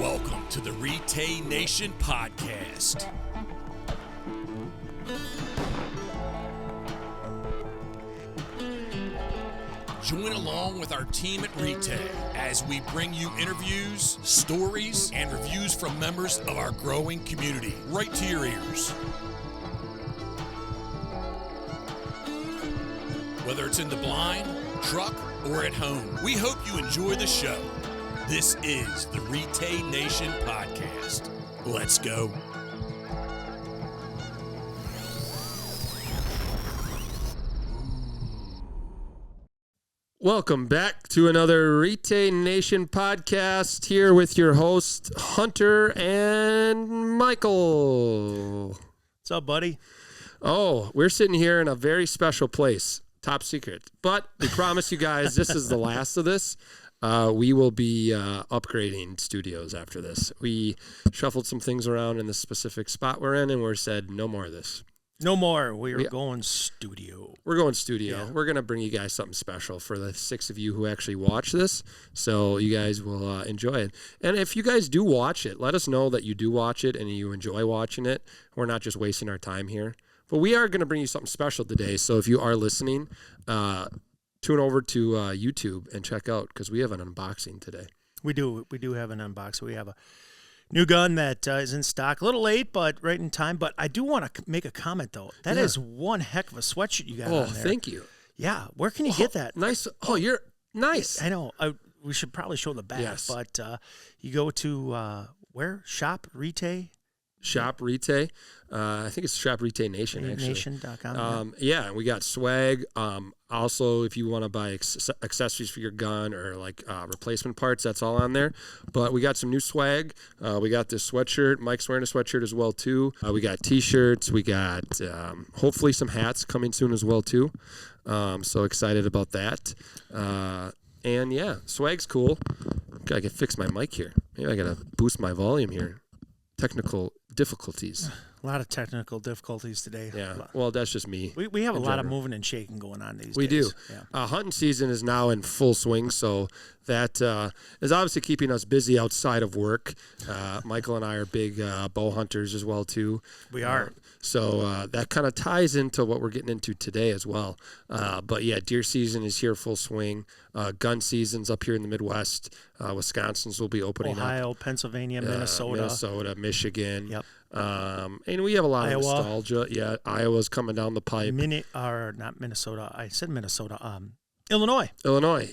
Welcome to the RETAY Nation Podcast. Join along with our team at RETAY as we bring you interviews, stories, and reviews from members of our growing community right to your ears. Whether it's in the blind, truck, or at home, we hope you enjoy the show. This is the RETAY Nation Podcast. Let's go. Welcome back to another RETAY Nation Podcast here with your host, Hunter and Michael. What's up, buddy? Oh, we're sitting here in a very special place, top secret. But we promise you guys this is the last of this. We will be upgrading studios after this. We shuffled some things around in the specific spot we're in, and we said no more of this. No more. We're going studio. We're going studio. Yeah. We're going to bring you guys something special for the 6 of you who actually watch this, so you guys will enjoy it. And if you guys do watch it, let us know that you do watch it and you enjoy watching it. We're not just wasting our time here. But we are going to bring you something special today, so if you are listening, tune over to YouTube and check out, because we have an unboxing today. We do have an unboxing. We have a new gun that is in stock. A little late, but right in time. But I do want to make a comment, though. That is one heck of a sweatshirt you got on there. Oh, thank you. Yeah. Where can you get that? Nice. Oh, you're nice. I know. We should probably show the back. Yes. But you go to where? Shop RETAY? Shop RETAY. I think it's Shop RETAY Nation, actually. Nation.com. Yeah, we got swag. Also, if you want to buy accessories for your gun or like replacement parts, that's all on there. But we got some new swag. We got this sweatshirt. Mike's wearing a sweatshirt as well, too. We got T-shirts. We got hopefully some hats coming soon as well, too. So excited about that. And yeah, swag's cool. I can fix my mic here. Maybe I got to boost my volume here. Technical difficulties. A lot of technical difficulties today. Yeah, well, that's just me. We have a lot of moving and shaking going on these days. We do. Yeah. Hunting season is now in full swing, so that is obviously keeping us busy outside of work. Michael and I are big bow hunters as well, too. We are. So that kind of ties into what we're getting into today as well. But yeah, deer season is here full swing. Gun season's up here in the Midwest. Wisconsin's will be opening up. Ohio, Pennsylvania, Minnesota, Michigan. Yep. And we have a lot of nostalgia. Yeah, Iowa's coming down the pipe. Not Minnesota. I said Minnesota. Illinois,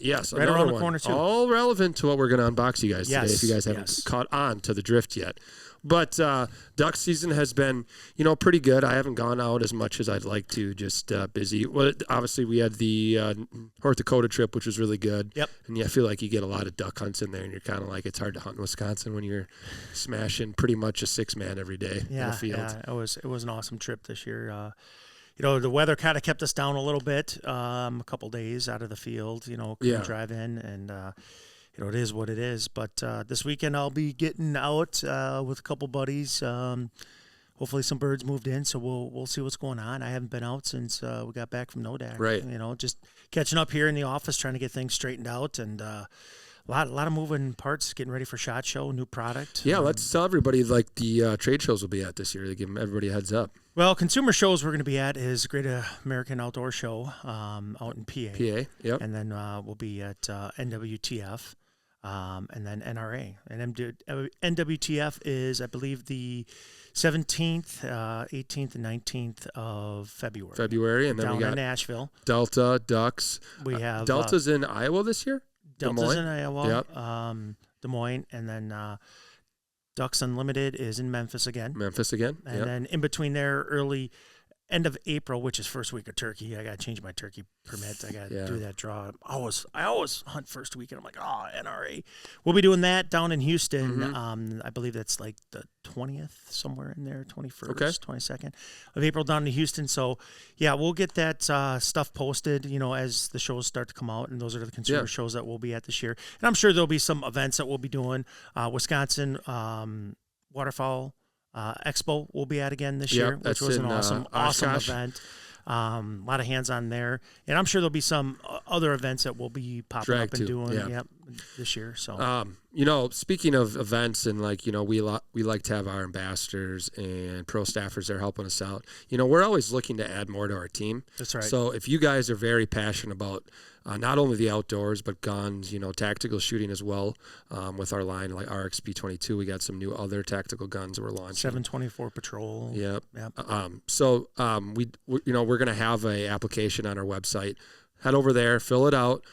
yes. Right around the corner, too. All relevant to what we're going to unbox you guys today, if you guys haven't caught on to the drift yet. But duck season has been, pretty good. I haven't gone out as much as I'd like to, just busy. Well, obviously, we had the North Dakota trip, which was really good. Yep. And I feel like you get a lot of duck hunts in there, and you're kind of like, it's hard to hunt in Wisconsin when you're smashing pretty much a 6-man every day in the field. Yeah, it was an awesome trip this year. The weather kind of kept us down a little bit, a couple days out of the field, couldn't drive in, and it is what it is. But this weekend I'll be getting out with a couple buddies. Hopefully some birds moved in, so we'll see what's going on. I haven't been out since we got back from NODAC. Right. Just catching up here in the office, trying to get things straightened out, and a lot of moving parts, getting ready for SHOT Show, new product. Yeah, let's tell everybody like the trade shows will be at this year. They give everybody a heads up. Well, consumer shows we're going to be at is Great American Outdoor Show out in PA. Yep. And then we'll be at NWTF and then NRA. And NWTF is, I believe, the 17th, 18th, and 19th of February. And then down we got in Nashville. Delta, Ducks. We have Delta's in Iowa this year? Delta's in Iowa. Yep. Des Moines. And then Ducks Unlimited is in Memphis again. And then in between there, end of April, which is first week of turkey. I got to change my turkey permit. I got to do that draw. I always hunt first weekend. I'm like, NRA. We'll be doing that down in Houston. Mm-hmm. I believe that's like the 20th, somewhere in there, 21st, okay. 22nd of April down to Houston. So, yeah, we'll get that stuff posted, as the shows start to come out. And those are the consumer shows that we'll be at this year. And I'm sure there'll be some events that we'll be doing. Wisconsin Waterfowl Expo we'll be at again this year, which was an awesome event. A lot of hands on there, and I'm sure there'll be some other events that we'll be popping up and doing. Yep, this year. So, speaking of events and we like to have our ambassadors and pro staffers there helping us out. We're always looking to add more to our team. That's right. So if you guys are very passionate about not only the outdoors, but guns, tactical shooting as well, with our line like RXP-22, we got some new other tactical guns that we're launching. 724 Patrol. Yep. Yep. We're going to have a application on our website. Head over there, fill it out.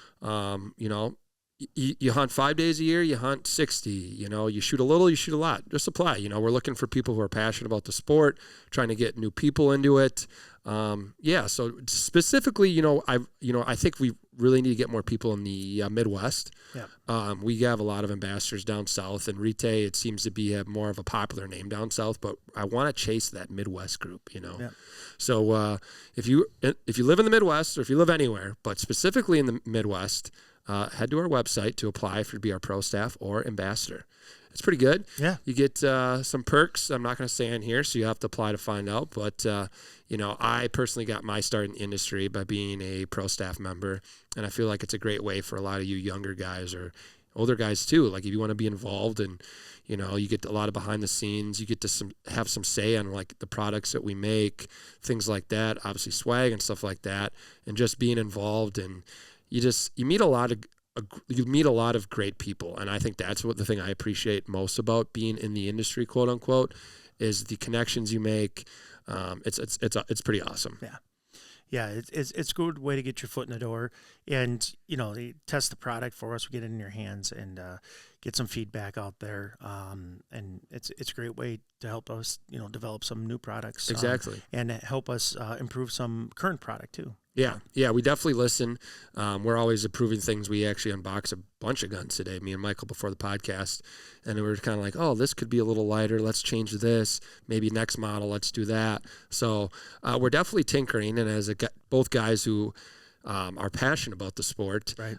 You hunt 5 days a year, you hunt 60, you shoot a little, you shoot a lot. Just apply. We're looking for people who are passionate about the sport, trying to get new people into it. So specifically, I think we really need to get more people in the Midwest. Yeah. We have a lot of ambassadors down south, and RETAY, it seems to have more of a popular name down south, but I want to chase that Midwest group, Yeah. So if you live in the Midwest, or if you live anywhere, but specifically in the Midwest, head to our website to apply to be our pro staff or ambassador. It's pretty good. Yeah. You get some perks. I'm not going to say in here, so you have to apply to find out. But, I personally got my start in the industry by being a pro staff member, and I feel like it's a great way for a lot of you younger guys or older guys too. Like if you want to be involved and, you get a lot of behind the scenes, you get to have some say on like the products that we make, things like that, obviously swag and stuff like that, and just being involved, and you meet a lot of great people. And I think that's the thing I appreciate most about being in the industry, quote unquote, is the connections you make. It's pretty awesome. Yeah. Yeah, it's a good way to get your foot in the door, and they test the product for us. We get it in your hands and get some feedback out there, and it's a great way to help us develop some new products. Exactly, and help us improve some current product too. Yeah, we definitely listen. We're always improving things. We actually unboxed a bunch of guns today, me and Michael, before the podcast, and we were kind of like, oh, this could be a little lighter. Let's change this. Maybe next model, let's do that. So we're definitely tinkering, and as both guys who are passionate about the sport, right?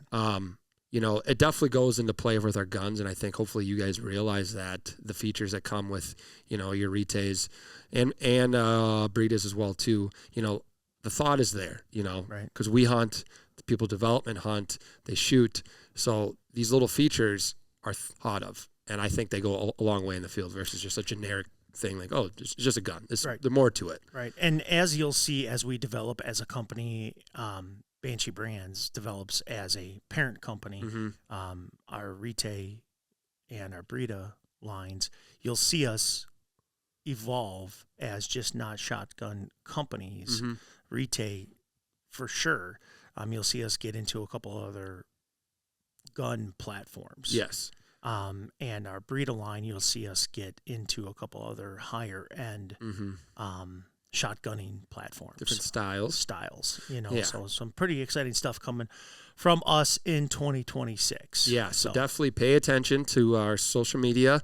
It definitely goes into play with our guns, and I think hopefully you guys realize that the features that come with, your RETAYs and Britas as well too, the thought is there, right? Because we hunt, the people development hunt, they shoot. So these little features are thought of, and I think they go a long way in the field versus just a generic thing like, oh, it's just a gun. There's more to it. Right. And as you'll see, as we develop as a company, Banshee Brands develops as a parent company, our RETAY and our Brita lines, you'll see us evolve as just not shotgun companies. RETAY, for sure. You'll see us get into a couple other gun platforms. Yes. And our Brita line, you'll see us get into a couple other higher end shotgunning platforms. Different styles. So some pretty exciting stuff coming from us in 2026. Yeah, so definitely pay attention to our social media.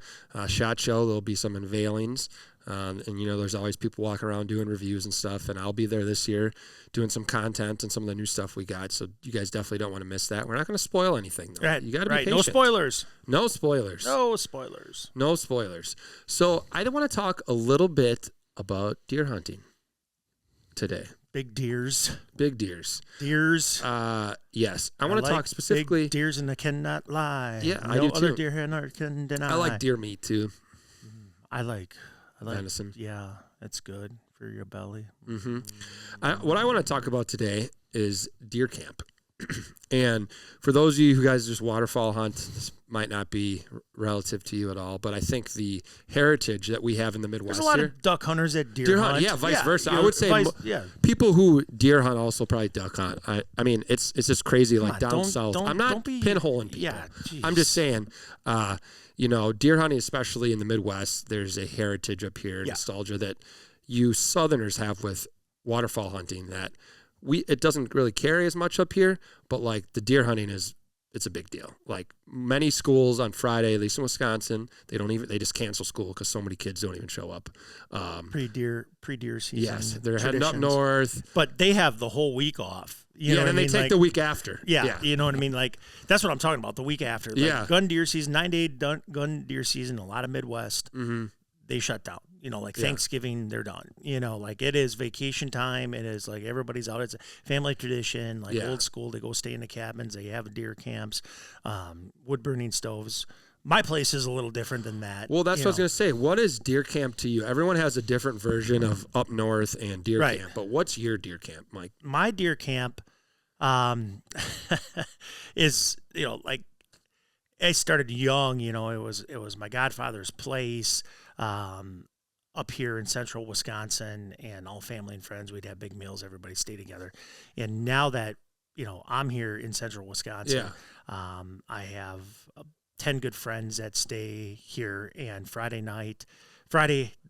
SHOT Show, there'll be some unveilings. And there's always people walking around doing reviews and stuff, and I'll be there this year doing some content and some of the new stuff we got, so you guys definitely don't want to miss that. We're not going to spoil anything, though. Right, you got to be patient. No spoilers. No spoilers. No spoilers. No spoilers. So I want to talk a little bit about deer hunting today. Big deers. Big deers. Deers. Yes. I want to talk specifically. Big deers and I cannot lie. Yeah, no I do too. Other deer hunter can deny. I like deer meat too. I like venison. Yeah, it's good for your belly. What I want to talk about today is deer camp. And for those of you who guys just waterfowl hunt, this might not be relative to you at all, but I think the heritage that we have in the Midwest. There's a lot of duck hunters that deer hunt. Yeah, vice versa. I would say people who deer hunt also probably duck hunt. I mean, it's just crazy. Like down south, I'm not pinholing people. Yeah, geez. I'm just saying, deer hunting, especially in the Midwest, there's a heritage up here, nostalgia that you Southerners have with waterfowl hunting that it doesn't really carry as much up here, but like the deer hunting it's a big deal. Like many schools on Friday, at least in Wisconsin, they just cancel school because so many kids don't even show up. Pre-deer season. Yes, they're heading up north, but they have the whole week off. And then they take the week after. Yeah, you know what I mean. Like that's what I'm talking about. The week after. Like, gun deer season, 9-day gun deer season. A lot of Midwest. They shut down. Like Thanksgiving, they're done. Like it is vacation time. It is like everybody's out. It's a family tradition, like old school. They go stay in the cabins. They have deer camps, wood burning stoves. My place is a little different than that. Well, that's what I was going to say. What is deer camp to you? Everyone has a different version of up north and deer camp. But what's your deer camp, Mike? My deer camp is, like I started young. It was my godfather's place. Up here in central Wisconsin, and all family and friends, we'd have big meals, everybody stay together. And now that, I'm here in central Wisconsin, I have 10 good friends that stay here, and Friday,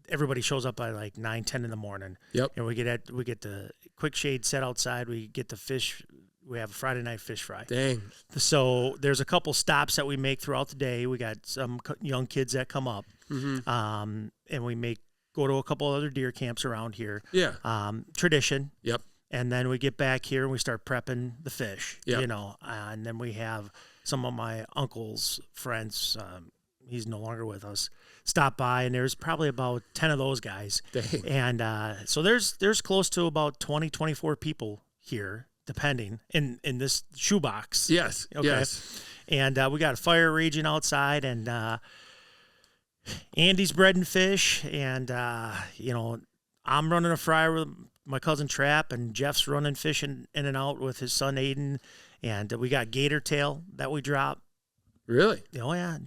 everybody shows up by like 9, 10 in the morning. Yep. And we get the quick shade set outside. We get the fish. We have a Friday night fish fry. Dang. So there's a couple stops that we make throughout the day. We got some young kids that come up, and we go to a couple other deer camps around here. Yeah. Tradition. Yep. And then we get back here and we start prepping the fish. Yep. And then we have some of my uncle's friends. He's no longer with us. Stop by, and there's probably about 10 of those guys. Dang. And so there's close to about 20, 24 people here, depending in this shoebox. Yes. Okay. Yes. And we got a fire raging outside, and Andy's breading fish, and I'm running a fry with my cousin Trap, and Jeff's running fish in and out with his son Aiden, and we got gator tail that we drop. Really? Oh yeah,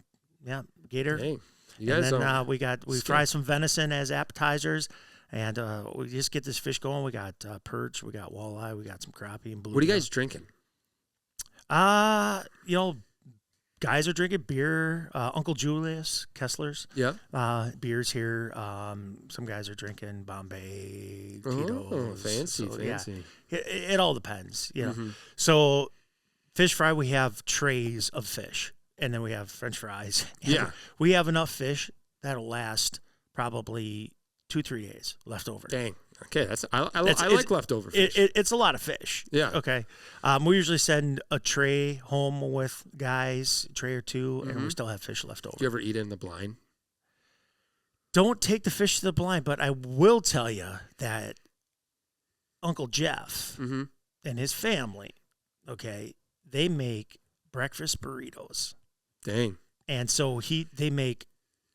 gator. Dang. You guys and then we fry some venison as appetizers, and we just get this fish going. We got perch, we got walleye, we got some crappie and bluegill. What are you guys drinking? Guys are drinking beer. Uncle Julius Kessler's. Yeah. Beers here. Some guys are drinking Bombay, Tito's. Oh, fancy. Yeah, it all depends. So fish fry, we have trays of fish, and then we have French fries. Yeah. We have enough fish that'll last probably 2-3 days left over. Dang. Okay, I like leftover fish. It's a lot of fish. Yeah. Okay. We usually send a tray home with guys, a tray or two, and we still have fish left over. Do you ever eat it in the blind? Don't take the fish to the blind, but I will tell you that Uncle Jeff and his family, they make breakfast burritos. Dang. And so they make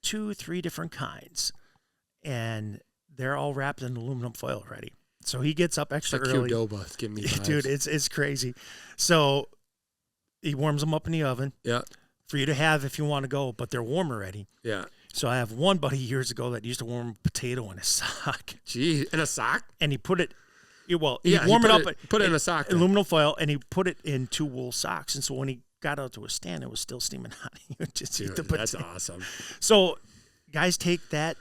2-3 different kinds, and they're all wrapped in aluminum foil already. So he gets up extra early. Qdoba, give me vibes. Dude, it's crazy. So he warms them up in the oven. Yeah. For you to have if you want to go, but they're warm already. Yeah. So I have one buddy years ago that used to warm a potato in his sock. Gee, in a sock? And he put it, he'd warm it up. Put it in a sock. Aluminum foil, and he put it in 2 wool socks. And so when he got out to a stand, it was still steaming hot. He would just eat the potato. That's awesome. So guys take that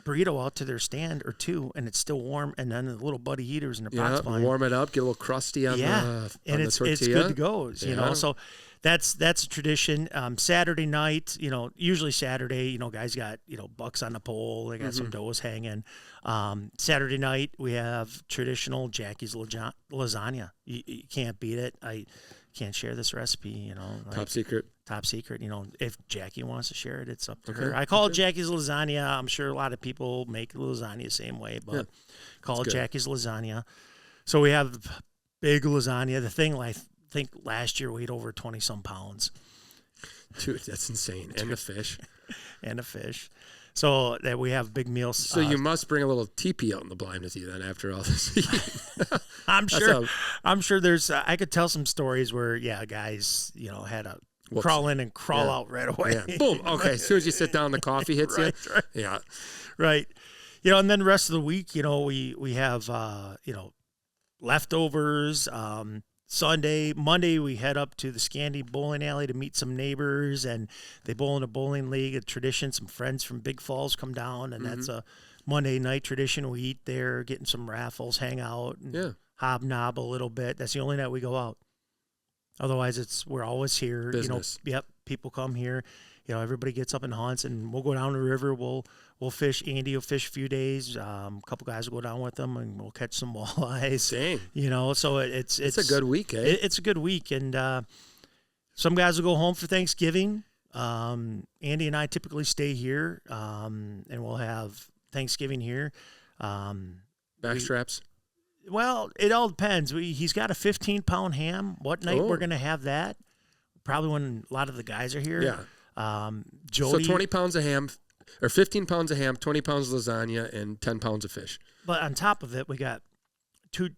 burrito out to their stand or 2, and it's still warm, and then the little buddy heaters in the box behind. Warm it up, get a little crusty on the tortilla. It's good to go. So that's a tradition. Saturday night, usually Saturday, guys got bucks on the pole, they got some does hanging. Saturday night we have traditional Jackie's lasagna. You can't beat it. I can't share this recipe. Top secret. Top secret. If Jackie wants to share it, it's up to her. I call it Jackie's lasagna. I'm sure a lot of people make lasagna the same way, but call it Jackie's lasagna. So we have big lasagna. The thing, I think last year weighed over 20-some pounds. Dude, that's insane. And the fish. And the fish. So that we have big meals. So you must bring a little teepee out in the blind with you then after all this. I'm sure there's. I could tell some stories where guys had a crawl in and crawl out right away. Yeah. Boom. Okay. As soon as you sit down, the coffee hits you. Right. Yeah. Right. And then the rest of the week, we have leftovers. Monday, we head up to the Scandy Bowling Alley to meet some neighbors, and they bowl in a bowling league. A tradition. Some friends from Big Falls come down, and that's a Monday night tradition. We eat there, getting some raffles, hang out, and hobnob a little bit. That's the only night we go out. Otherwise, we're always here. Business. People come here. Everybody gets up and hunts, and we'll go down the river. We'll fish. Andy will fish a few days. A couple guys will go down with them, and we'll catch some walleyes. Dang. So it's a good week, eh? It's a good week, and some guys will go home for Thanksgiving. Andy and I typically stay here, and we'll have Thanksgiving here. Back straps. Well, it all depends. He's got a 15-pound ham. What night we're going to have that? Probably when a lot of the guys are here. Yeah. Jody, so 20 pounds of ham, or 15 pounds of ham, 20 pounds of lasagna, and 10 pounds of fish. But on top of it, we got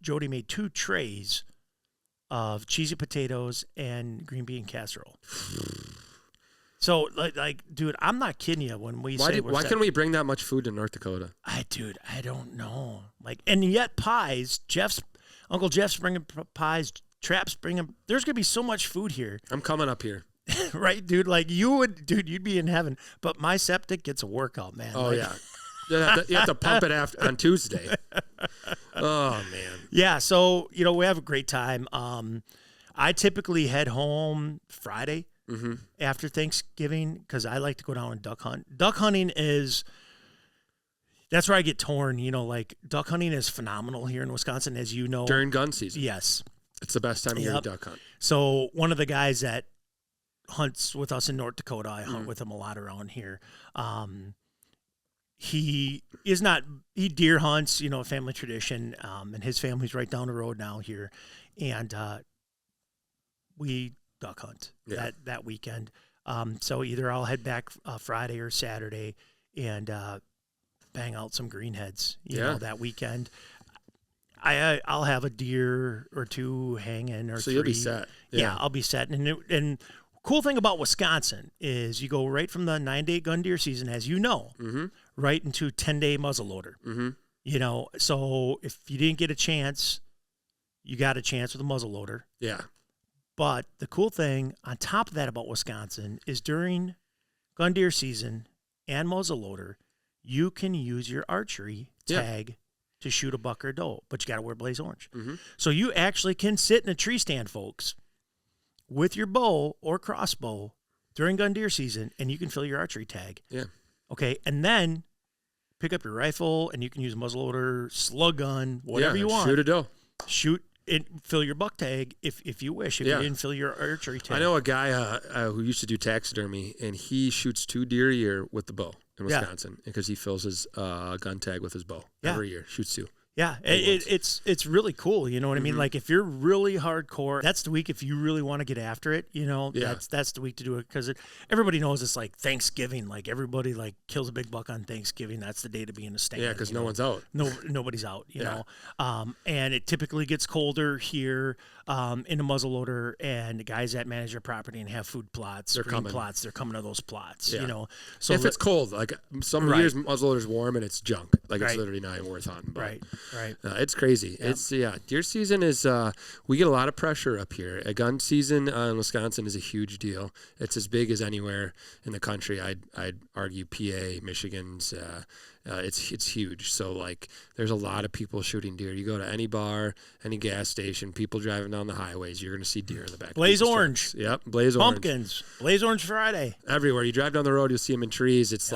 Jody made 2 trays of cheesy potatoes and green bean casserole. So, like, dude, I'm not kidding you when we say why can we bring that much food to North Dakota? I don't know. Like, and yet pies. Uncle Jeff's bringing pies. Trap's bringing. There's gonna be so much food here. I'm coming up here. Right, dude? Like you'd be in heaven. But my septic gets a workout, man. Oh, like, yeah. You have to pump it on Tuesday. Oh, man. Yeah, so, we have a great time. I typically head home Friday after Thanksgiving because I like to go down and duck hunt. Duck hunting that's where I get torn. Like duck hunting is phenomenal here in Wisconsin, as you know. During gun season. Yes. It's the best time of year to duck hunt. So one of the guys that hunts with us in North Dakota, I hunt with him a lot around here. He deer hunts, a family tradition, and his family's right down the road now here. And we duck hunt that weekend. So either I'll head back Friday or Saturday and bang out some greenheads, that weekend. I'll have a deer or 2 hanging or 3. So you'll be set. Yeah, I'll be set. And cool thing about Wisconsin is you go right from the 9-day gun deer season, as you know, right into 10-day muzzleloader. So if you didn't get a chance, you got a chance with a muzzleloader. Yeah. But the cool thing on top of that about Wisconsin is during gun deer season and muzzleloader, you can use your archery tag to shoot a buck or doe, but you got to wear blaze orange. So you actually can sit in a tree stand, folks, with your bow or crossbow during gun deer season, and you can fill your archery tag. Yeah. Okay, and then pick up your rifle, and you can use a muzzleloader, slug gun, whatever you want. Shoot a doe. Shoot and fill your buck tag if you wish. If you didn't fill your archery tag. I know a guy who used to do taxidermy, and he shoots 2 deer a year with the bow in Wisconsin because he fills his gun tag with his bow every year. Shoots 2. Yeah, it's really cool. You know what I mean? Like if you're really hardcore, that's the week. If you really want to get after it, that's the week to do it because everybody knows it's like Thanksgiving. Like everybody like kills a big buck on Thanksgiving. That's the day to be in a stand. Yeah, because no one's out. Nobody's out. You know, and it typically gets colder here in a muzzleloader. And the guys that manage their property and have food plots, they're coming to those plots. Yeah. You know, so if it's cold, like some years muzzleloader's warm and it's junk. Like it's literally not even worth hunting. But. Right. It's crazy. Yep. Deer season is, we get a lot of pressure up here. A gun season in Wisconsin is a huge deal. It's as big as anywhere in the country. I'd argue PA, Michigan's, it's huge. So like there's a lot of people shooting deer. You go to any bar, any gas station, people driving down the highways, you're going to see deer in the back. Blaze orange. Trucks. Yep. Blaze Pumpkins. orange. Blaze orange Friday. Everywhere. You drive down the road, you'll see them in trees. It's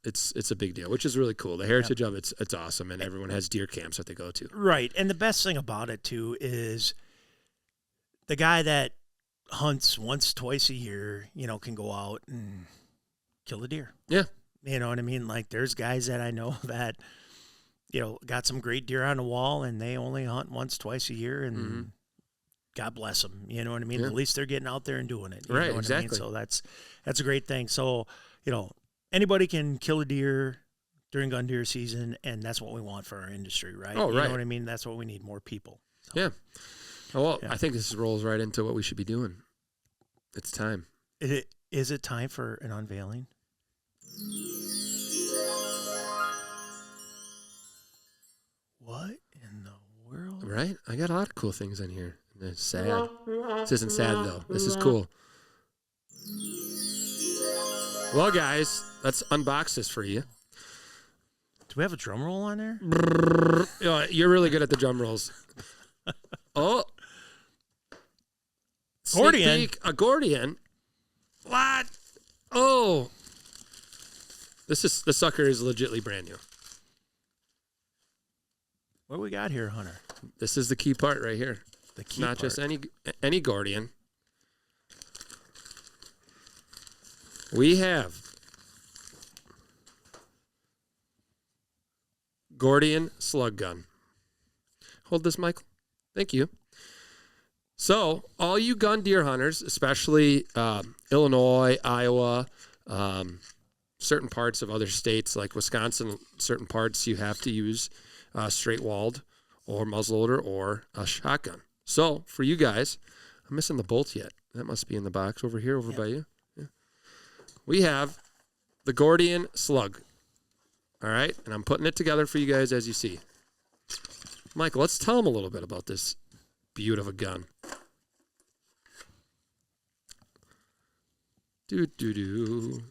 it's a big deal, which is really cool. The heritage of it's awesome. And everyone has deer camps that they go to. Right. And the best thing about it too is the guy that hunts once, twice a year, can go out and kill a deer. Yeah. You know what I mean? Like there's guys that I know that, got some great deer on the wall and they only hunt once, twice a year and God bless them. You know what I mean? Yeah. At least they're getting out there and doing it. You right. know what Exactly. I mean? So that's a great thing. So, anybody can kill a deer during gun deer season, and that's what we want for our industry, right? Oh, right. You know what I mean? That's what we need, more people. So, yeah. Well, I think this rolls right into what we should be doing. It's time. Is it time for an unveiling? What in the world? Right? I got a lot of cool things in here. It's sad. This isn't sad, though. This is cool. Well, guys, let's unbox this for you. Do we have a drum roll on there? You're really good at the drum rolls. Oh. Gordion. Peek, a Gordion. What? Oh. The sucker is legitimately brand new. What do we got here, Hunter? This is the key part right here. The key Not part. just any Gordion. We have Gordion Slug gun. Hold this, Michael. Thank you. So, all you gun deer hunters, especially Illinois, Iowa, certain parts of other states like Wisconsin, certain parts you have to use straight walled or muzzleloader or a shotgun. So, for you guys, I'm missing the bolt yet. That must be in the box over here, by you. Yeah. We have the Gordion Slug. All right, and I'm putting it together for you guys as you see. Michael, let's tell them a little bit about this beaut of a gun.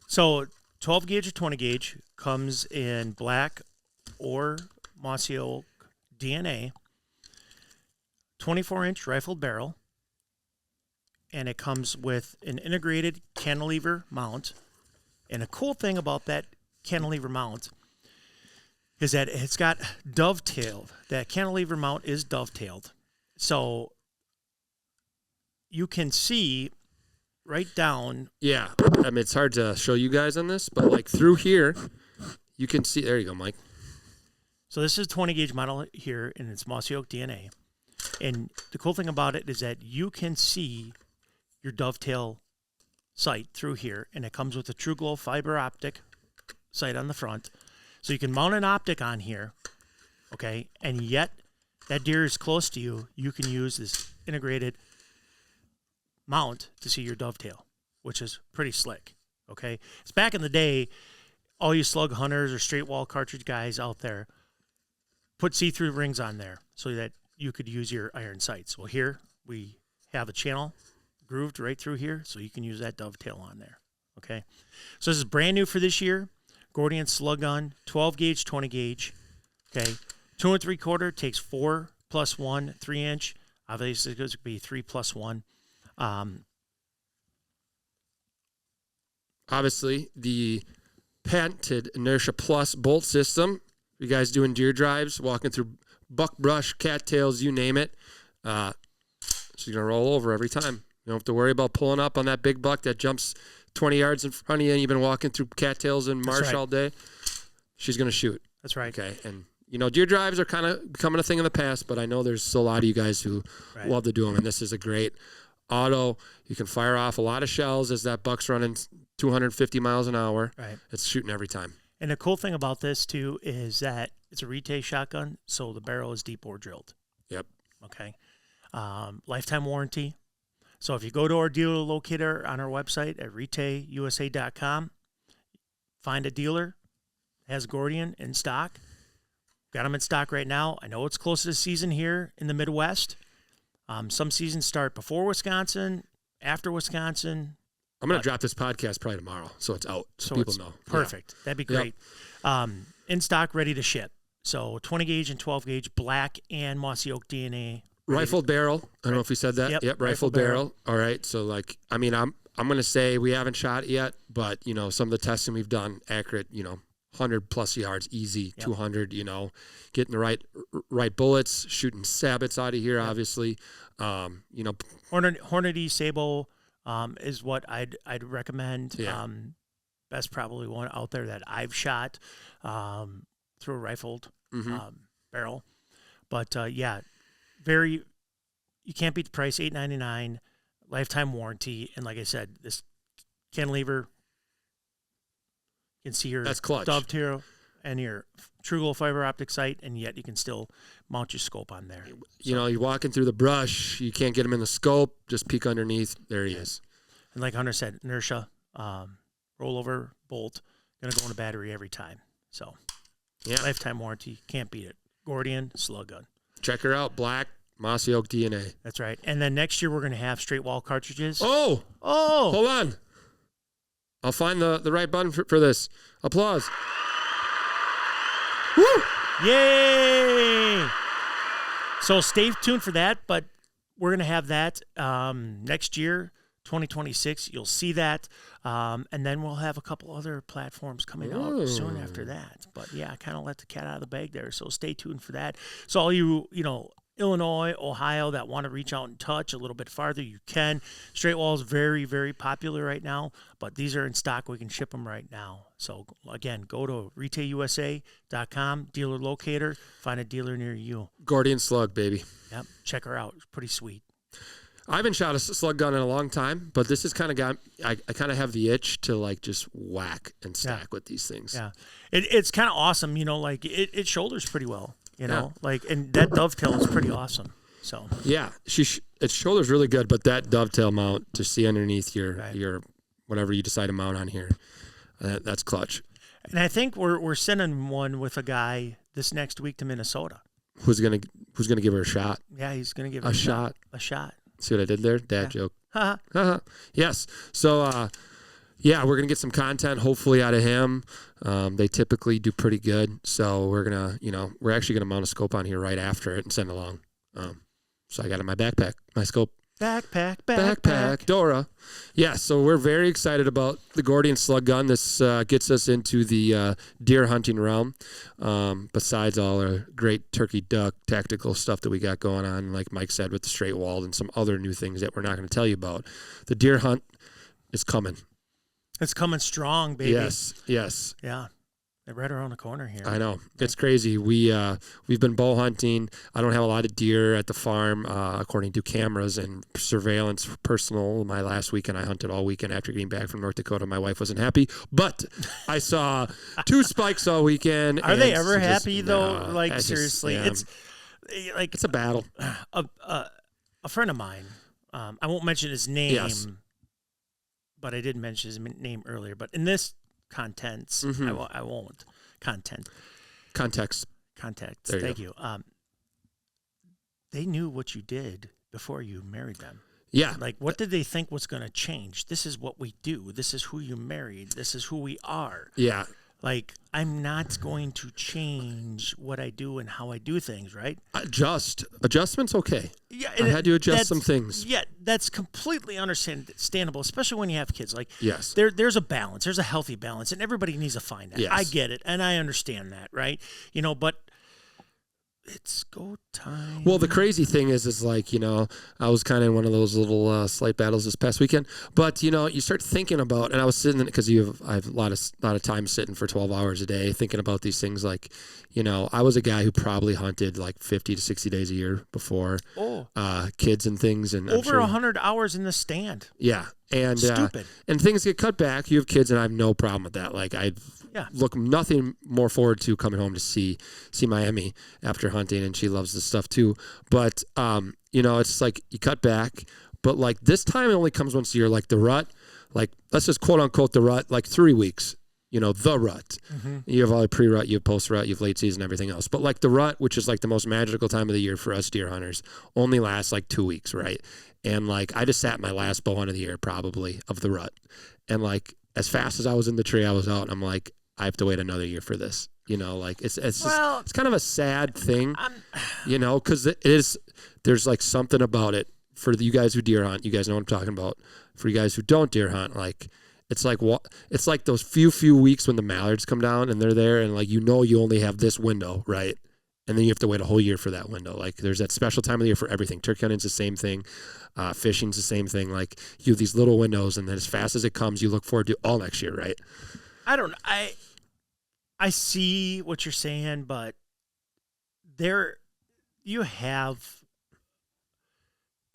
So 12 gauge or 20 gauge comes in black or mossy oak DNA, 24-inch rifled barrel, and it comes with an integrated cantilever mount. And a cool thing about that cantilever mount is that it's got dovetailed. That cantilever mount is dovetailed. So you can see right down. Yeah. I mean, it's hard to show you guys on this, but like through here, you can see. There you go, Mike. So this is a 20 gauge model here, and it's mossy oak DNA. And the cool thing about it is that you can see your dovetail sight through here, and it comes with a True Glow fiber optic sight on the front. So you can mount an optic on here, okay, and yet that deer is close to you. You can use this integrated mount to see your dovetail, which is pretty slick, okay? It's back in the day, all you slug hunters or straight wall cartridge guys out there put see-through rings on there so that you could use your iron sights. Well, here we have a channel grooved right through here, so you can use that dovetail on there, okay? So this is brand new for this year. Gordion Slug gun, 12 gauge, 20 gauge, okay? 2 3/4 takes 4 + 1 3-inch. Obviously, it's going to be 3 + 1. Obviously, the patented Inertia Plus bolt system. You guys doing deer drives, walking through buckbrush, cattails, you name it. She's going to roll over every time. You don't have to worry about pulling up on that big buck that jumps 20 yards in front of you and you've been walking through cattails and marsh all day. She's going to shoot. That's right. Okay. And, you know, deer drives are kind of becoming a thing in the past, but I know there's still a lot of you guys who love to do them, and this is a great auto. You can fire off a lot of shells as that buck's running 250 miles an hour. Right. It's shooting every time. And the cool thing about this, too, is that it's a RETAY shotgun, so the barrel is deep bore drilled. Yep. Okay. Lifetime warranty. So if you go to our dealer locator on our website at retayusa.com, find a dealer, has Gordion in stock. Got them in stock right now. I know it's close to the season here in the Midwest. Some seasons start before Wisconsin, after Wisconsin. I'm going to drop this podcast probably tomorrow, so it's out, so people know. Perfect. Yeah. That'd be great. Yep. In stock, ready to ship. So 20 gauge and 12 gauge, black and mossy oak DNA. Rifled barrel. I don't know if we said that. Yep, rifled barrel. All right. So, like, I mean, I'm going to say we haven't shot it yet, but, you know, some of the testing we've done, accurate, you know, 100+ yards, easy, 200, you know, getting the right bullets, shooting sabots out of here, obviously. You know. Hornady Sable is what I'd recommend. Yeah. Best probably one out there that I've shot through a rifled barrel. But, you can't beat the price, $8.99, lifetime warranty, and like I said, this cantilever, you can see your dovetail and your True Glow fiber optic sight, and yet you can still mount your scope on there. You know, you're walking through the brush, you can't get him in the scope, just peek underneath, there he is. And like Hunter said, inertia, rollover bolt, going to go in a battery every time. So, lifetime warranty, can't beat it. Gordion Slug gun. Check her out, black, mossy oak DNA. That's right. And then next year we're going to have straight wall cartridges. Oh! Hold on. I'll find the right button for this. Applause. Woo! Yay! So stay tuned for that, but we're going to have that next year, 2026. You'll see that. And then we'll have a couple other platforms coming out soon after that. But, yeah, I kind of let the cat out of the bag there, so stay tuned for that. So all you Illinois, Ohio that want to reach out and touch a little bit farther, you can. Straight wall is very, very popular right now, but these are in stock. We can ship them right now. So, again, go to retailusa.com, dealer locator, find a dealer near you. Gordion Slug, baby. Yep, check her out. It's pretty sweet. I haven't shot a slug gun in a long time, but this has kind of got, I kind of have the itch to like just whack and stack with these things. Yeah. It's kind of awesome, like it shoulders pretty well. And that dovetail is pretty awesome. So yeah, its shoulder's really good, but that dovetail mount to see underneath your whatever you decide to mount on here, that's clutch. And I think we're sending one with a guy this next week to Minnesota. Who's gonna give her a shot? Yeah, he's gonna give her a shot. A shot. See what I did there? Dad joke. Yes. So we're going to get some content hopefully out of him. They typically do pretty good. So we're going to, we're actually going to mount a scope on here right after it and send along. So I got it in my backpack, my scope. Backpack. Dora. Yeah, so we're very excited about the Gordion Slug gun. This gets us into the deer hunting realm. Besides all our great turkey duck tactical stuff that we got going on, like Mike said, with the straight walled and some other new things that we're not going to tell you about. The deer hunt is coming. It's coming strong, baby. Yes. Yeah. They're right around the corner here. I know. It's crazy. We've been bow hunting. I don't have a lot of deer at the farm, according to cameras and surveillance personal. My last weekend, I hunted all weekend after getting back from North Dakota. My wife wasn't happy, but I saw 2 spikes all weekend. Are they ever happy, though? Seriously. It's a battle. A friend of mine, I won't mention his name, but I did mention his name earlier. But in this contents, I won't. Context. Thank you. They knew what you did before you married them. Yeah. Like, what did they think was going to change? This is what we do. This is who you married. This is who we are. Yeah. Like, I'm not going to change what I do and how I do things, right? Adjustment's okay. Yeah, I had to adjust some things. Yeah, that's completely understandable, especially when you have kids. Like, yes, there's a balance. There's a healthy balance, and everybody needs to find that. Yes. I get it, and I understand that, right? But it's go time. Well, the crazy thing is like, I was kind of in one of those little slight battles this past weekend. But, you start thinking about, and I was sitting, because I have a lot of time sitting for 12 hours a day thinking about these things. Like, I was a guy who probably hunted like 50 to 60 days a year before kids and things. And over 100 hours in the stand. Yeah. And stupid. And things get cut back. You have kids, and I have no problem with that. Like, I look nothing more forward to coming home to see Miami after hunting, and she loves this stuff too. But it's like you cut back, but like this time it only comes once a year. Like the rut, like let's just quote unquote the rut, like 3 weeks. The rut. Mm-hmm. You have all the pre-rut, you have post-rut, you have late season, everything else. But like the rut, which is like the most magical time of the year for us deer hunters, only lasts like 2 weeks, right? And like I just sat my last bow hunt of the year probably of the rut, and like as fast as I was in the tree, I was out. And I'm like, I have to wait another year for this. Like it's kind of a sad thing, because there's like something about it for you guys who deer hunt. You guys know what I'm talking about. For you guys who don't deer hunt, like. It's like those few weeks when the mallards come down and they're there, and like you only have this window, right? And then you have to wait a whole year for that window. Like there's that special time of the year for everything. Turkey hunting's the same thing. Fishing's the same thing. Like you have these little windows, and then as fast as it comes, you look forward to all next year, right? I see what you're saying, but there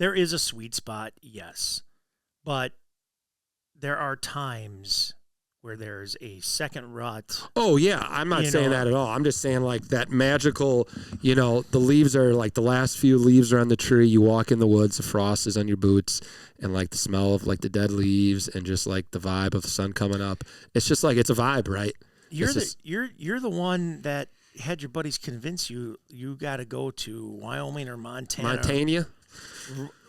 is a sweet spot, yes, but there are times where there's a second rut. Oh, yeah. I'm not saying that at all. I'm just saying like that magical, the leaves are like the last few leaves are on the tree. You walk in the woods, the frost is on your boots, and like the smell of like the dead leaves and just like the vibe of the sun coming up. It's just like, it's a vibe, right? You're the one that had your buddies convince you got to go to Wyoming or Montana.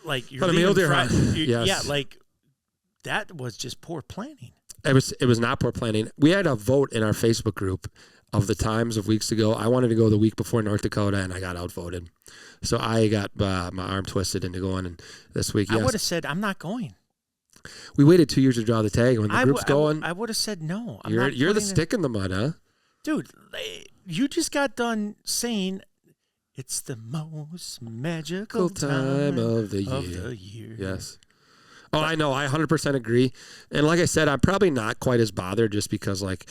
Like you're leaving yes. Yeah, like that was just poor planning. It was not poor planning. We had a vote in our Facebook group of the times of weeks ago. I wanted to go the week before North Dakota, and I got outvoted. So I got my arm twisted into going. And this week, yes. I would have said, I'm not going. We waited 2 years to draw the tag. When the group's going, I would have said no. You're the stick in the mud, huh? Dude, you just got done saying It's the most magical time of the year. Yes. Oh, I know. I 100% agree. And like I said, I'm probably not quite as bothered just because, like,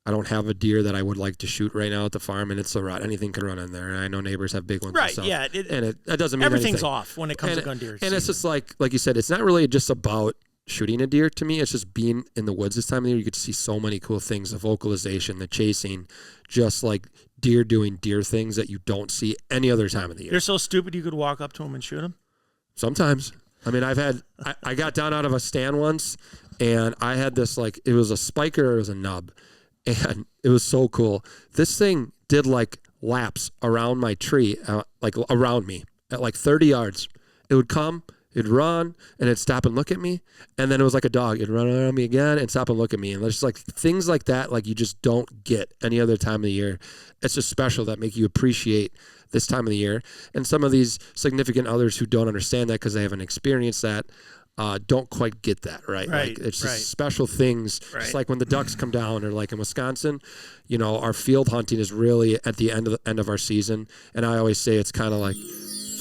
I don't have a deer that I would like to shoot right now at the farm, and it's a rut. Anything can run in there. And I know neighbors have big ones. Right, myself, yeah. And it doesn't mean everything's anything. off when it comes to gun deer season. And it's just like you said, it's not really just about shooting a deer to me. It's just being in the woods this time of the year. You get to see so many cool things, the vocalization, the chasing, just like deer doing deer things that you don't see any other time of the year. They're so stupid you could walk up to them and shoot them? Sometimes. I mean, I got down out of a stand once, and I had this, like, it was a spiker or it was a nub, and it was so cool. This thing did, like, laps around my tree, like, around me at, like, 30 yards. It would come, it'd run, and it'd stop and look at me, and then it was like a dog. It'd run around me again and stop and look at me. And there's just, like, things like that, like, you just don't get any other time of the year. It's just special that make you appreciate this time of the year. And some of these significant others who don't understand that because they haven't experienced that don't quite get that, right? Like, it's just special things. Right. It's like when the ducks come down, or like in Wisconsin, you know, our field hunting is really at the end of our season. And I always say it's kind of like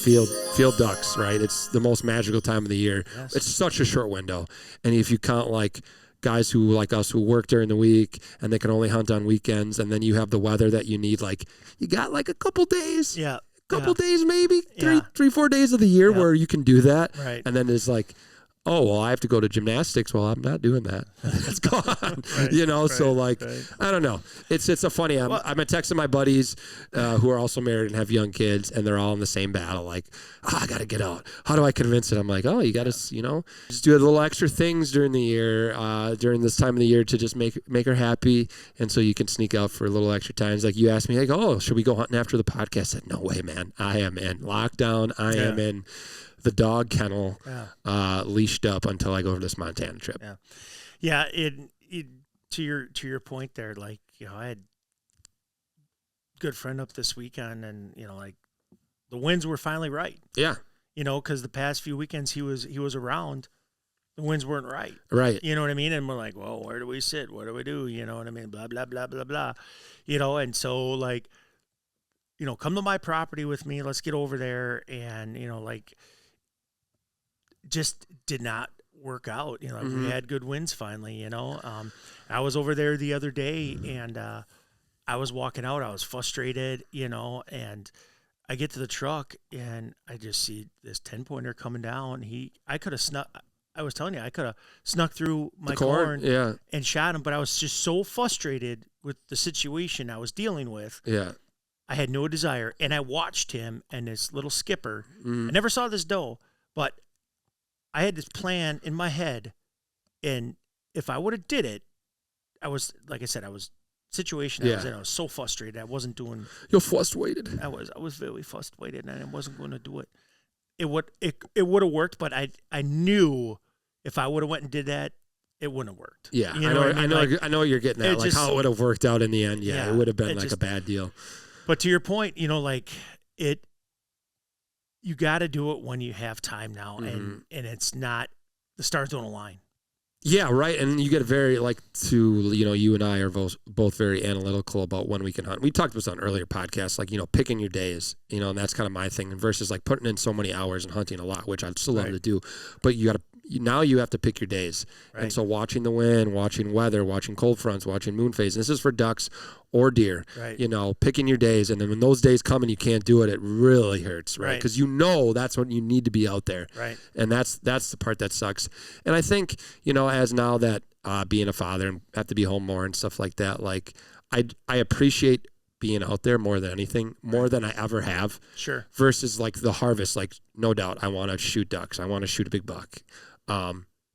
field ducks, right? It's the most magical time of the year. Yes. It's such a short window. And if you count like guys who like us who work during the week and they can only hunt on weekends, and then you have the weather that you need, like you got like a couple days. Yeah. Couple days, maybe 3-4 days of the year where you can do that. Right. And then it's like, oh, well, I have to go to gymnastics. Well, I'm not doing that. It's gone. You know, so like, I don't know. It's a funny. I'm texting my buddies who are also married and have young kids, and they're all in the same battle. Like, I got to get out. How do I convince it? I'm like, oh, you got to, you know, just do a little extra things during the year, during this time of the year to just make her happy. And so you can sneak out for a little extra times. Like you asked me, like, oh, should we go hunting after the podcast? I said, no way, man. I am in lockdown. I am in the dog kennel, leashed up until I go to this Montana trip. Yeah. To your point there, like, you know, I had a good friend up this weekend, and you know, like the winds were finally right. Yeah. You know, because the past few weekends he was around, the winds weren't right. Right. You know what I mean? And we're like, well, where do we sit? What do we do? You know what I mean? Blah blah blah blah blah. You know, and so like, you know, come to my property with me. Let's get over there, and you know, like, just did not work out. You know, we had good winds finally, you know. I was over there the other day, and I was walking out. I was frustrated, you know, and I get to the truck, and I just see this 10-pointer coming down. I could have snuck. I was telling you, I could have snuck through my corn and shot him, but I was just so frustrated with the situation I was dealing with. Yeah. I had no desire, and I watched him and this little skipper. I never saw this doe, but I had this plan in my head, and if I would have did it, I was, like I said, I was situation I was in. I was so frustrated. I wasn't doing. You're frustrated. I was very frustrated, and I wasn't going to do it. It would have worked, but I knew if I would have went and did that, it wouldn't have worked. Yeah, you know I know what you're getting at. Like how it would have worked out in the end. Yeah, it would have been like a bad deal. But to your point, you know, like you got to do it when you have time now, and it's not, the stars don't align. Yeah, right. And you get very, like, you know, you and I are both very analytical about when we can hunt. We talked about this on earlier podcasts, like, you know, picking your days, you know, and that's kind of my thing, versus like putting in so many hours and hunting a lot, which I'd still love to do. But now you have to pick your days. Right. And so watching the wind, watching weather, watching cold fronts, watching moon phase, and this is for ducks or deer, you know, picking your days. And then when those days come and you can't do it, it really hurts, right? Because you know that's when you need to be out there. Right. And that's the part that sucks. And I think, you know, as now that being a father and have to be home more and stuff like that, like I appreciate being out there more than anything, more than I ever have. Sure. Versus like the harvest, like no doubt I want to shoot ducks. I want to shoot a big buck.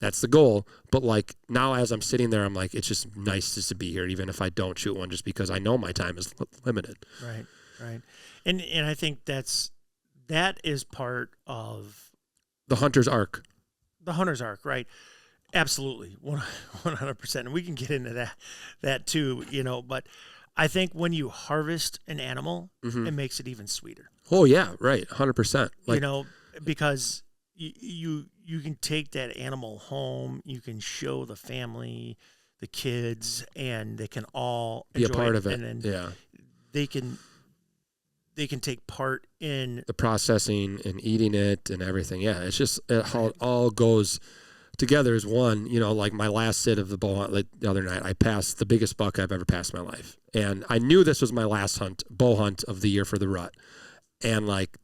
That's the goal. But like now as I'm sitting there, I'm like, it's just nice just to be here, even if I don't shoot one, just because I know my time is limited. Right. Right. And I think that is part of the hunter's arc. The hunter's arc. Right. Absolutely. 100%. And we can get into that too, you know, but I think when you harvest an animal, it makes it even sweeter. Oh yeah. Right. 100%. Like, you know, because you can take that animal home, you can show the family, the kids, and they can all be a part of it. And then they can they can take part in the processing and eating it and everything. Yeah, it's just how it all goes together as one. You know, like my last sit of the bow hunt like the other night, I passed the biggest buck I've ever passed in my life, and I knew this was my last bow hunt of the year for the rut, and like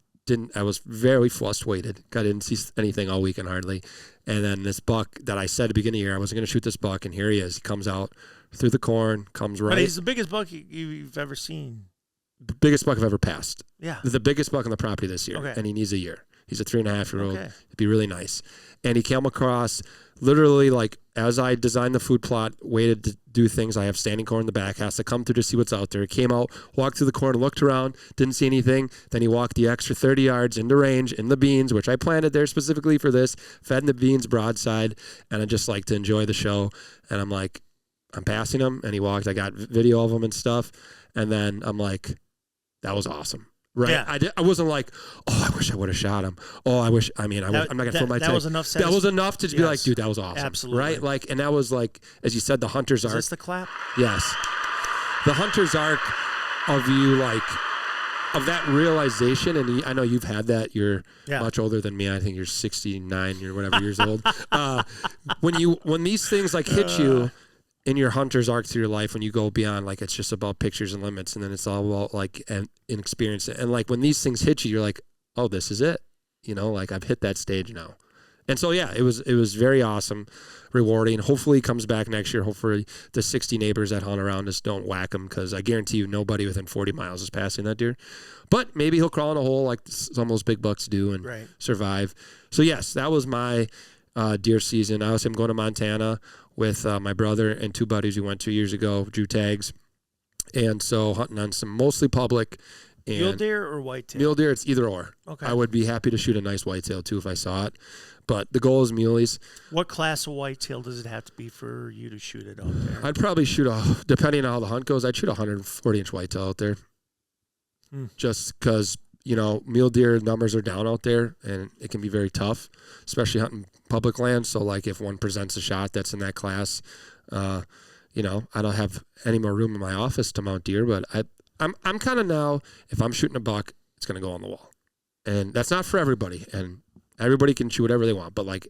I was very frustrated. I didn't see anything all weekend hardly, and then this buck that I said at the beginning of the year I wasn't going to shoot this buck, and here he is. He comes out through the corn, comes right. But he's the biggest buck you've ever seen. The biggest buck I've ever passed. Yeah. The biggest buck on the property this year. Okay. And he needs a year. He's a 3.5-year-old. Okay. It'd be really nice. And he came across literally like as I designed the food plot, waited to do things. I have standing corn in the back, has to come through to see what's out there. He came out, walked through the corn, looked around, didn't see anything. Then he walked the extra 30 yards into range in the beans, which I planted there specifically for this, fed in the beans broadside. And I just like to enjoy the show. And I'm like, I'm passing him. And he walked. I got video of him and stuff. And then I'm like, that was awesome. Right. Yeah. I wasn't like, oh, I wish I would have shot him. Oh, I'm not going to fill my tank. That was enough. That was enough to be like, dude, that was awesome. Absolutely. Right. Like, and that was like, as you said, the hunter's arc. Is this the clap? Yes. The hunter's arc of you, like, of that realization. And I know you've had that. You're much older than me. I think you're 69 or whatever years old. When these things like hit you, in your hunter's arc through your life, when you go beyond, like, it's just about pictures and limits, and then it's all about like an experience. And like when these things hit you, you're like, oh, this is it. You know, like I've hit that stage now. And so yeah, it was very awesome, rewarding. Hopefully he comes back next year. Hopefully the 60 neighbors that hunt around us don't whack him, because I guarantee you nobody within 40 miles is passing that deer. But maybe he'll crawl in a hole like some of those big bucks do and survive. So yes, that was my deer season. I was going to Montana with my brother and two buddies we went 2 years ago, drew tags. And so hunting on some mostly public. And mule deer or whitetail? Mule deer, it's either or. Okay. I would be happy to shoot a nice whitetail too if I saw it. But the goal is muleys. What class of whitetail does it have to be for you to shoot it out there? I'd probably shoot depending on how the hunt goes, I'd shoot a 140-inch whitetail out there. Just because, you know, mule deer numbers are down out there, and it can be very tough, especially hunting public land. So, like, if one presents a shot that's in that class, you know, I don't have any more room in my office to mount deer. But I'm kind of now, if I'm shooting a buck, it's going to go on the wall. And that's not for everybody. And everybody can shoot whatever they want. But, like,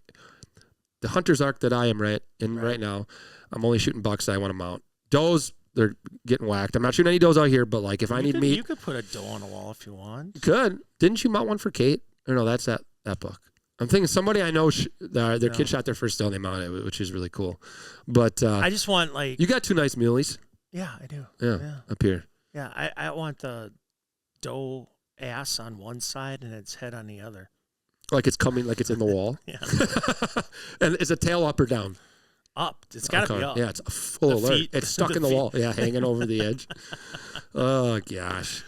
the hunter's arc that I am right now, I'm only shooting bucks that I want to mount. Does, they're getting whacked. I'm not shooting any does out here, but like if I need meat, you could put a doe on a wall if you want. You could. Didn't you mount one for Kate? Or no, that's that buck. I'm thinking somebody I know their kid shot their first doe and they mounted it, which is really cool. But I just want, like, you got two nice muleys. Yeah, I do. Yeah. Up here. Yeah, I want the doe ass on one side and its head on the other. Like it's coming, like it's in the wall. Yeah. And is a tail up or down? Up. It's got to be up. Yeah, it's full alert. Feet. It's stuck in the wall. Yeah, hanging over the edge. Oh, gosh.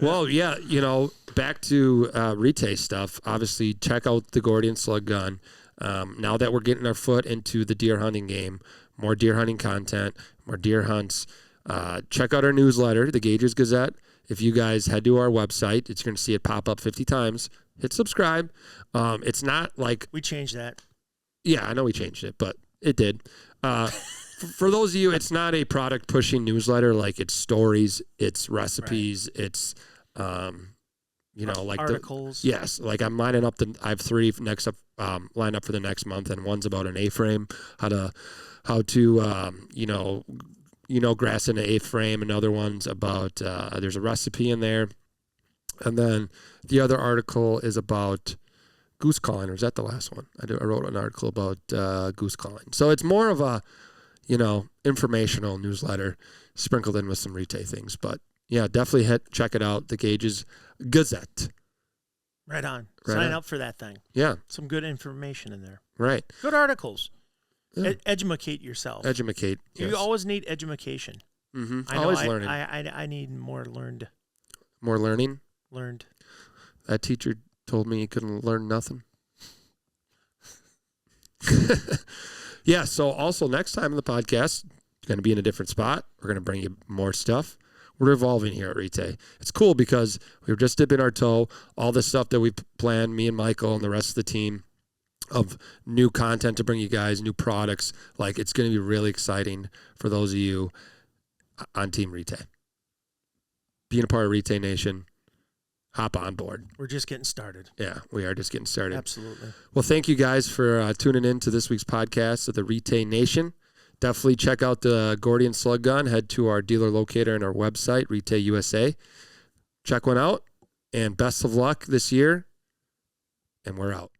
Well, yeah, you know, back to RETAY stuff. Obviously, check out the Gordion Slug gun. Now that we're getting our foot into the deer hunting game, more deer hunting content, more deer hunts, check out our newsletter, the Gauges Gazette. If you guys head to our website, it's going to see it pop up 50 times. Hit subscribe. It's not like... We changed that. Yeah, I know we changed it, but it did. For those of you, it's not a product pushing newsletter. Like, it's stories, it's recipes, it's, you know, like articles. Yes. Like I'm lining up I have 3 next up, lined up for the next month. And one's about an A-frame, how to, you know, grass in an A-frame. Another one's about, there's a recipe in there. And then the other article is about goose calling, or is that the last one? I wrote an article about goose calling. So it's more of a, you know, informational newsletter sprinkled in with some RETAY things. But yeah, definitely check it out. The Gauges Gazette. Right on. Sign up for that thing. Yeah. Some good information in there. Right. Good articles. Yeah. Edumacate yourself. Educate. You always need education. Mm-hmm. I know always learning. I need more learned. More learning? Learned. That teacher told me he couldn't learn nothing. Yeah, so also next time on the podcast, going to be in a different spot. We're going to bring you more stuff. We're evolving here at RETAY. It's cool because we were just dipping our toe. All the stuff that we planned, me and Michael and the rest of the team, of new content to bring you guys, new products. Like, it's going to be really exciting for those of you on Team RETAY. Being a part of RETAY Nation, hop on board. We're just getting started. Yeah, we are just getting started. Absolutely. Well, thank you guys for tuning in to this week's podcast of the RETAY Nation. Definitely check out the Gordion Slug gun. Head to our dealer locator and our website, RETAY USA. Check one out, and best of luck this year, and we're out.